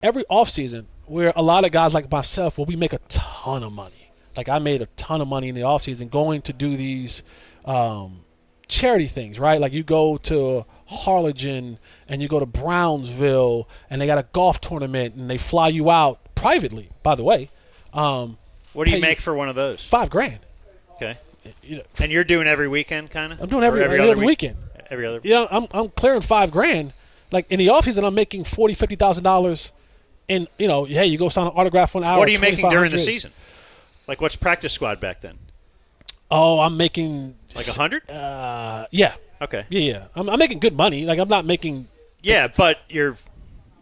every offseason where a lot of guys like myself, where we make a ton of money. Like I made a ton of money in the offseason going to do these charity things, right? Like you go to Harlingen and you go to Brownsville and they got a golf tournament and they fly you out privately, by the way. What do you make for one of those? $5,000. Okay. And you're doing every weekend, kind of? I'm doing every other weekend. Every other. Yeah, I'm clearing $5,000. Like in the offseason, I'm making $40,000-$50,000. And hey, you go sign an autograph for an hour. What are you making during the season? Like what's practice squad back then? Oh, I'm making like 100. Yeah. Okay. Yeah. I'm making good money. Like I'm not making. Yeah, but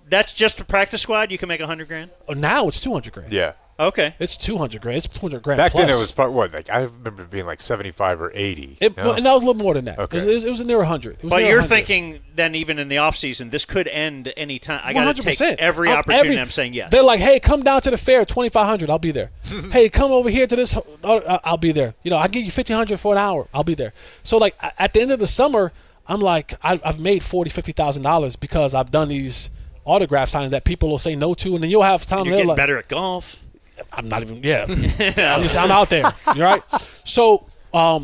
that's just the practice squad. You can make $100,000. Oh, now it's $200,000. Yeah. Okay. It's $200,000. It's $200,000 Back plus. then it was what? Like I remember it being like 75 or 80. And that was a little more than that. Okay. It was near 100. But you're thinking then even in the off season, this could end any time. I got to 100%. take every opportunity. I'm saying yes. They're like, hey, come down to the fair, $2,500. I'll be there. Hey, come over here to this. I'll be there. I'll give you $1,500 for an hour. I'll be there. So like at the end of the summer, I'm like, I've made $40,000-$50,000 because I've done these autograph signings that people will say no to, and then you'll have time. You're getting better at golf. I'm not even. Yeah, I'm out there. You're right. So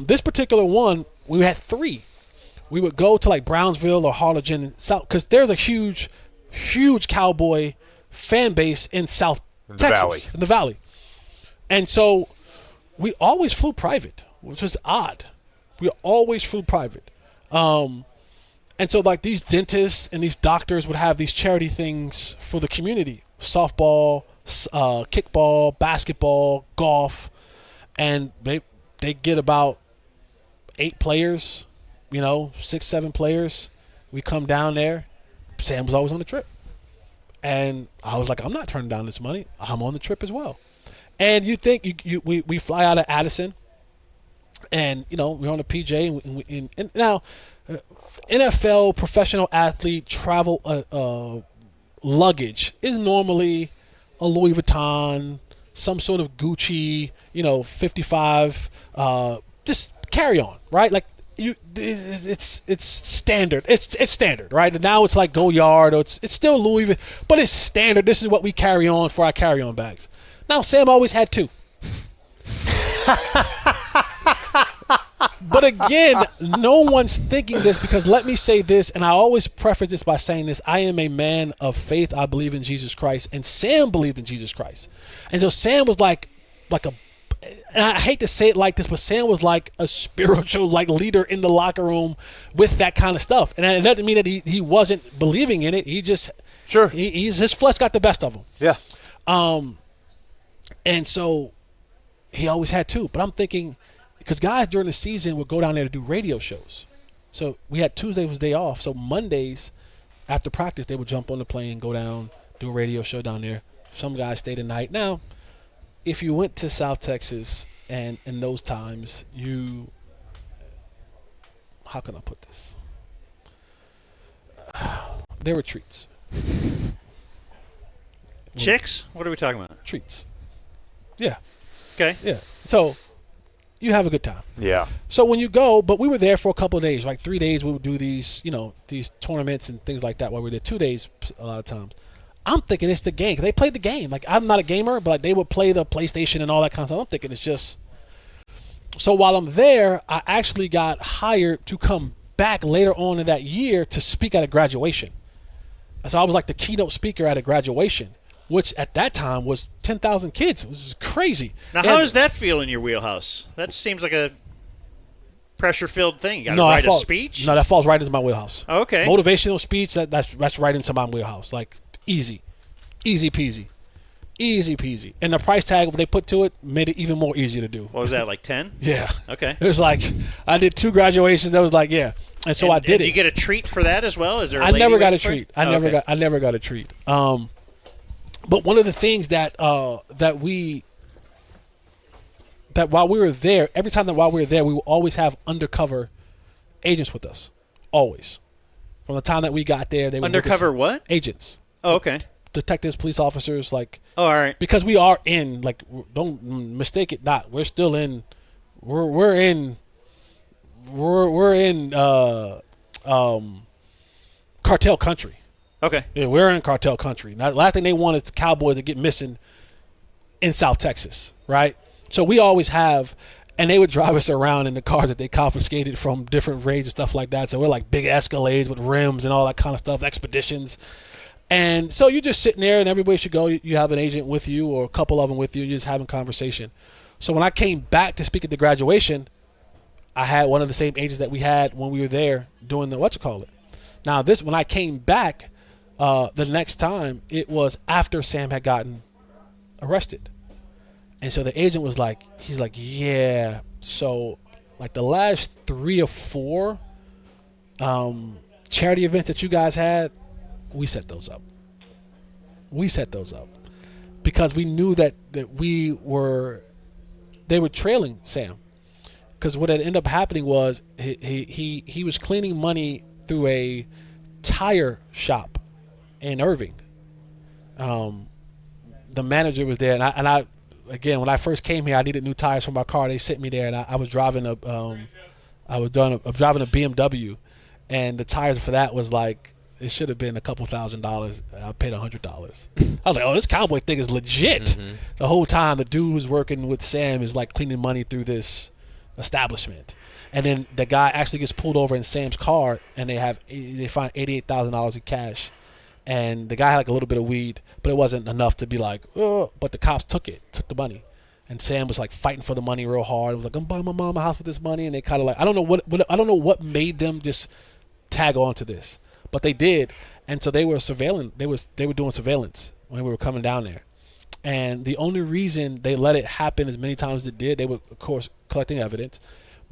this particular one, we had 3. We would go to like Brownsville or Harlingen, South, because there's a huge Cowboy fan base in South Texas, in the Valley, and so we always flew private, which was odd. We always flew private, and so like these dentists and these doctors would have these charity things for the community: softball, kickball, basketball, golf, and they get about 8 players, 6-7 players. We come down there. Sam was always on the trip, and I was like, I'm not turning down this money. I'm on the trip as well. And you think we fly out of Addison, and we're on the PJ, and now NFL professional athlete travel luggage is normally a Louis Vuitton, some sort of Gucci, 55, just carry on, right? Like it's standard. It's standard, right? And now it's like Goyard, or it's still Louis Vuitton, but it's standard. This is what we carry on for our carry-on bags. Now Sam always had 2. But again, no one's thinking this, because let me say this, and I always preface this by saying this: I am a man of faith. I believe in Jesus Christ, and Sam believed in Jesus Christ. And so Sam was like and I hate to say it like this, but Sam was like a spiritual leader in the locker room with that kind of stuff. And it doesn't mean that he wasn't believing in it. He just his flesh got the best of him. Yeah. And so he always had 2. But I'm thinking, because guys during the season would go down there to do radio shows. So we had Tuesday was day off. So Mondays after practice, they would jump on the plane, go down, do a radio show down there. Some guys stayed the night. Now, if you went to South Texas and in those times, how can I put this? There were treats. Chicks? What are we talking about? Treats. Yeah. Okay. Yeah. So you have a good time. Yeah. So when you go, but we were there for a couple of days, like 3 days. We would do these, these tournaments and things like that. While we were there 2 days, a lot of times. I'm thinking it's the game, because they played the game. Like, I'm not a gamer, but they would play the PlayStation and all that kind of stuff. I'm thinking it's just. So while I'm there, I actually got hired to come back later on in that year to speak at a graduation. And so I was like the keynote speaker at a graduation, which at that time was 10,000 kids. It was crazy. Now, how does that feel in your wheelhouse? That seems like a pressure-filled thing. You got to write a speech? No, that falls right into my wheelhouse. Oh, okay. Motivational speech, that's right into my wheelhouse. Like, easy peasy. And the price tag they put to it made it even more easier to do. What was that, like 10? Yeah. Okay. It was like, I did 2 graduations. That was like, yeah. And so I did it. Did you get a treat for that as well? Is there? I never got a treat. I never got a treat. But one of the things that while we were there, every time that while we were there, we would always have undercover agents with us. Always. From the time that we got there, they were undercover what? Agents. Oh, okay. Detectives, police officers, like. Oh, all right. Because we are in, like, don't mistake it not. We're still in. We're in cartel country. Okay. Yeah, we're in cartel country. Now, the last thing they want is the Cowboys to get missing in South Texas, right? So we always have, and they would drive us around in the cars that they confiscated from different raids and stuff like that. So we're like big Escalades with rims and all that kind of stuff, expeditions. And so you're just sitting there, and everywhere you go, you have an agent with you or a couple of them with you. You're just having conversation. So when I came back to speak at the graduation, I had one of the same agents that we had when we were there doing the whatchamacallit. Now, when I came back the next time, it was after Sam had gotten arrested. And so the agent was like, he's like, yeah, so like the last 3 or 4 charity events that you guys had, we set those up. We set those up because we knew that they were trailing Sam. Because what had ended up happening was he was cleaning money through a tire shop in Irving. The manager was there, and I again, when I first came here, I needed new tires for my car. They sent me there, and I was driving a BMW, and the tires for that was like, it should have been a couple $1,000s. I paid $100. I was like, oh, this cowboy thing is legit. Mm-hmm. The whole time, the dude who's working with Sam is like cleaning money through this establishment. And then the guy actually gets pulled over in Sam's car, and they find $88,000 in cash. And the guy had like a little bit of weed, but it wasn't enough to be like, oh. But the cops took the money. And Sam was like fighting for the money real hard. It was like, I'm buying my mom a house with this money. And they kind of like, I don't know what made them just tag on to this, but they did. And so they were surveilling. They were doing surveillance when we were coming down there. And the only reason they let it happen as many times as it did, they were of course collecting evidence.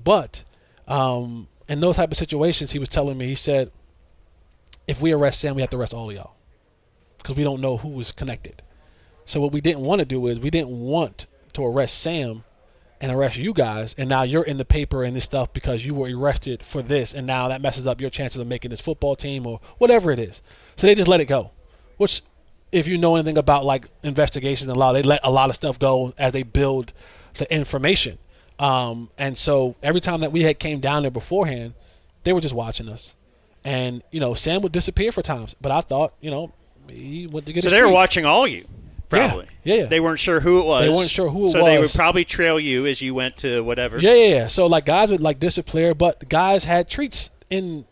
But in those type of situations, he was telling me, he said, if we arrest Sam, we have to arrest all of y'all because we don't know who was connected. So what we didn't want to do is we didn't want to arrest Sam and arrest you guys, and now you're in the paper and this stuff because you were arrested for this, and now that messes up your chances of making this football team or whatever it is. So they just let it go, which if you know anything about like investigations and law, they let a lot of stuff go as they build the information. And so every time that we had came down there beforehand, they were just watching us. And, Sam would disappear for times. But I thought, he went to get his So they were treat. watching all you, probably. Yeah. They weren't sure who it was. They weren't sure who it was. So they would probably trail you as you went to whatever. Yeah. So, like, guys would, like, disappear. But the guys had treats in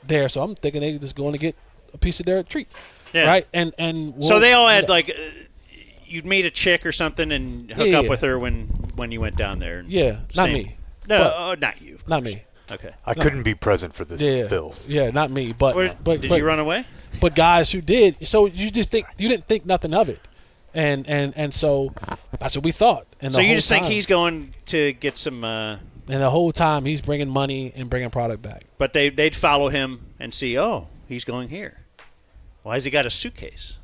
there. So I'm thinking they just going to get a piece of their treat. Yeah. Right? And so they all had, like, you'd meet a chick or something and hook up with her when you went down there. Yeah. Not me. No, not you. Not me. Okay. I couldn't be present for this filth. Yeah, not me. But did you run away? But guys who did, so you didn't think nothing of it, and so that's what we thought. And so you just think he's going to get some. And the whole time he's bringing money and bringing product back. But they'd follow him and see, oh, he's going here. Why has he got a suitcase?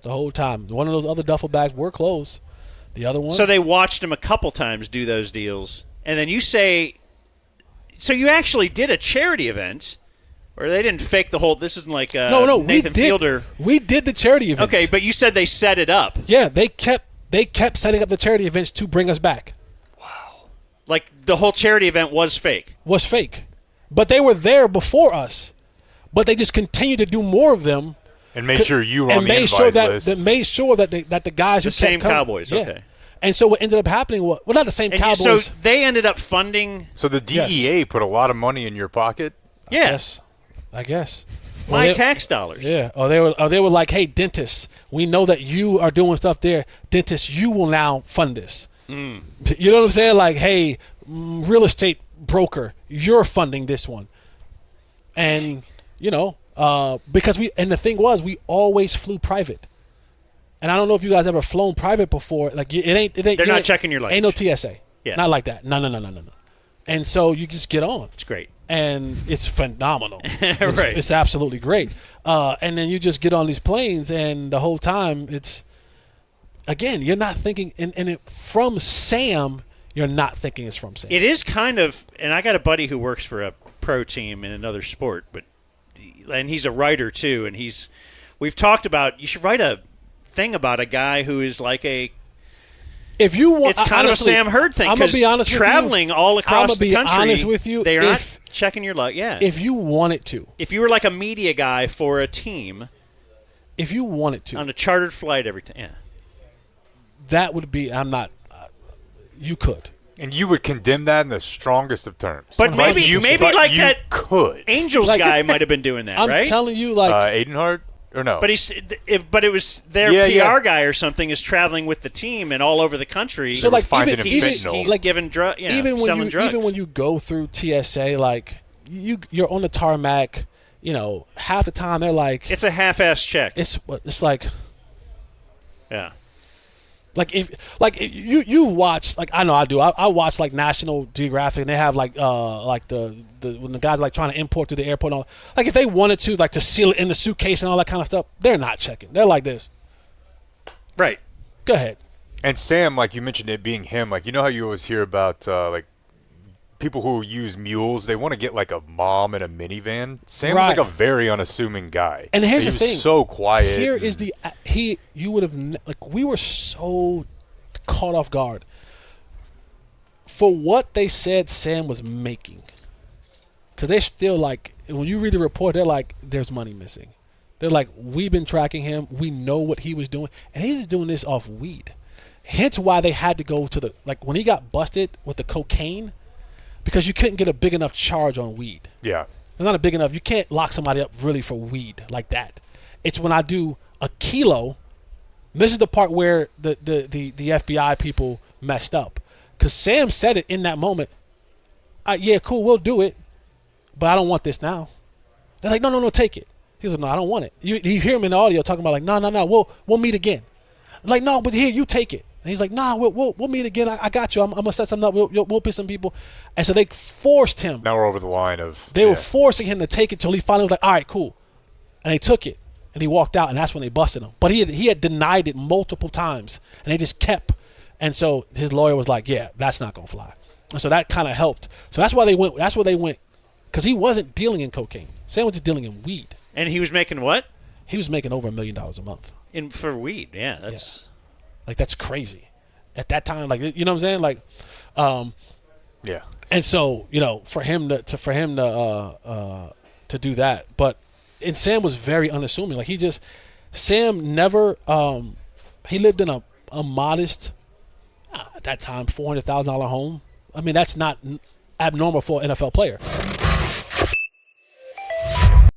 The whole time, one of those other duffel bags were closed. The other one. So they watched him a couple times do those deals, and then you say. So you actually did a charity event, or they didn't fake the whole. This isn't like Nathan Fielder. We did the charity events. Okay, but you said they set it up. Yeah, they kept setting up the charity events to bring us back. Wow, like the whole charity event was fake. But they were there before us. But they just continued to do more of them and made sure you were on the invite list. That made sure that the guys the who same kept Cowboys. Yeah. Okay. And so what ended up happening was, well, not the same Cowboys. So they ended up funding. So the DEA put a lot of money in your pocket? Yes. I guess. My tax dollars. Yeah. Or they were like, hey, dentists, we know that you are doing stuff there. Dentists, you will now fund this. Mm. You know what I'm saying? Like, hey, real estate broker, you're funding this one. And, because the thing was, we always flew private. And I don't know if you guys ever flown private before. Like it ain't. They're not checking your luggage. Ain't no TSA. Yeah. Not like that. No. And so you just get on. It's great. And it's phenomenal. Right. It's absolutely great. And then you just get on these planes, and the whole time it's, again, you're not thinking. And from Sam, you're not thinking it's from Sam. It is kind of. And I got a buddy who works for a pro team in another sport, and he's a writer too. And we've talked about you should write a thing about a guy who is like if you want, it's kind honestly, of a Sam Hurd thing. I'm gonna be honest with you. Traveling all across the country. Honest with you, they are not checking your luck. Yeah. If you wanted to, if you were like a media guy for a team, if you wanted to, on a chartered flight every time. Yeah. that would be. I'm not. You could. And you would condemn that in the strongest of terms. But maybe you like you that could. Angels Like, guy might have been doing that, I'm right? telling you, like Aiden Hart or no? But it was their PR guy or something is traveling with the team and all over the country. so, like finding even him he's fentanyl. like giving selling drugs. Even when you go through TSA, like you're on the tarmac. Half the time they're like, it's a half-ass check. it's like. Yeah. Like you watch, like I know I do. I watch like National Geographic, and they have like the when the guys are, like trying to import through the airport. And all, like if they wanted to, like to seal it in the suitcase and all that kind of stuff, they're not checking. They're like this. Right. Go ahead. And Sam, like you mentioned it being him, like you know how you always hear about like people who use mules, they want to get like a mom in a minivan. Sam was like a very unassuming guy. And here's he the thing. was so quiet. Here is you would have like we were so caught off guard for what they said Sam was making. Because they're still like, when you read the report, they're like, there's money missing. They're like, we've been tracking him. We know what he was doing. And he's doing this off weed. Hence why they had to go to the, like when he got busted with the cocaine, because you couldn't get a big enough charge on weed. Yeah. It's not a big enough. You can't lock somebody up really for weed like that. It's when I do a kilo. This is the part where the FBI people messed up. Because Sam said it in that moment. Yeah, cool, we'll do it. But I don't want this now. They're like, no, take it. He's like, no, I don't want it. You hear him in the audio talking about like, no, we'll meet again. I'm like, no, but here, you take it. And he's like, nah, we'll meet again. I got you. I'm gonna set something up. We'll pick some people. And so they forced him. Now we're over the line of. They were forcing him to take it till he finally was like, all right, cool. And they took it. And he walked out, and that's when they busted him. But he had denied it multiple times, and they just kept. And so his lawyer was like, yeah, that's not gonna fly. And so that kind of helped. So that's why they went. That's where they went, because he wasn't dealing in cocaine. Sam was just dealing in weed. And he was making what? He was making over $1 million a month. For weed, yeah, that's. Yeah. Like that's crazy. At that time, like you know what I'm saying, like, yeah. And so for him to do that, and Sam was very unassuming. Like Sam never. He lived in a modest, at that time, $400,000 home. I mean, that's not abnormal for an NFL player.